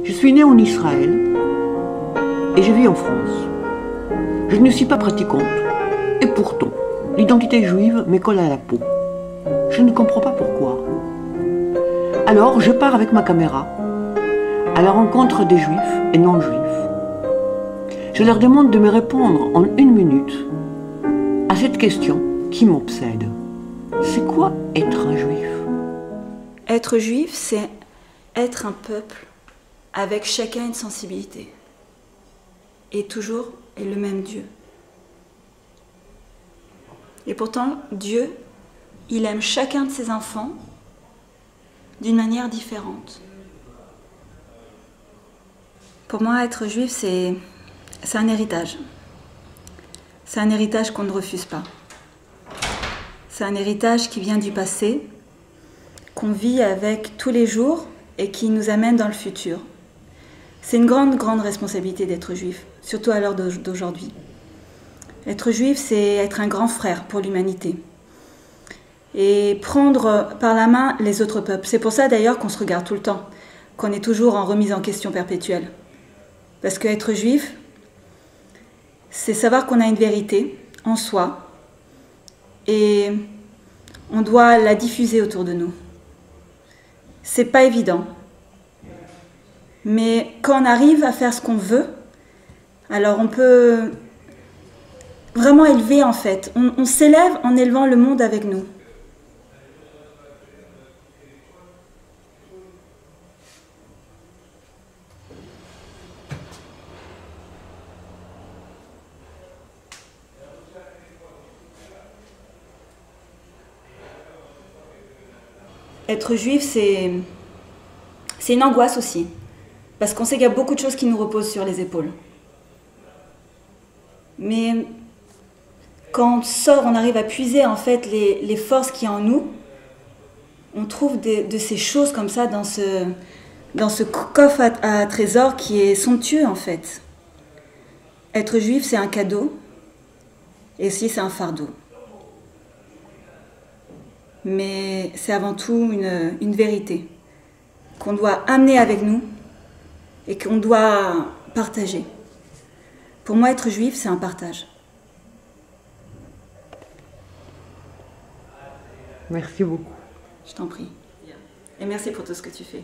Je suis née en Israël et je vis en France. Je ne suis pas pratiquante et pourtant, l'identité juive me colle à la peau. Je ne comprends pas pourquoi. Alors, je pars avec ma caméra à la rencontre des juifs et non-juifs. Je leur demande de me répondre en 1 minute à cette question qui m'obsède. C'est quoi être un juif? Être juif, c'est être un peuple avec chacun une sensibilité. Et toujours est le même Dieu. Et pourtant, Dieu, il aime chacun de ses enfants d'une manière différente. Pour moi, être juif, c'est un héritage. C'est un héritage qu'on ne refuse pas. C'est un héritage qui vient du passé, qu'on vit avec tous les jours et qui nous amène dans le futur. C'est une grande, grande responsabilité d'être juif, surtout à l'heure d'aujourd'hui. Être juif, c'est être un grand frère pour l'humanité. Et prendre par la main les autres peuples. C'est pour ça d'ailleurs qu'on se regarde tout le temps, qu'on est toujours en remise en question perpétuelle. Parce qu'être juif, c'est savoir qu'on a une vérité en soi et on doit la diffuser autour de nous. C'est pas évident. Mais quand on arrive à faire ce qu'on veut, alors on peut vraiment élever en fait. On s'élève en élevant le monde avec nous. Être juif, c'est une angoisse aussi. Parce qu'on sait qu'il y a beaucoup de choses qui nous reposent sur les épaules. Mais quand on sort, on arrive à puiser en fait les forces qu'il y a en nous. On trouve de ces choses comme ça dans ce coffre à trésors qui est somptueux en fait. Être juif, c'est un cadeau et aussi c'est un fardeau. Mais c'est avant tout une vérité qu'on doit amener avec nous et qu'on doit partager. Pour moi, être juif, c'est un partage. Merci beaucoup. Je t'en prie. Et merci pour tout ce que tu fais.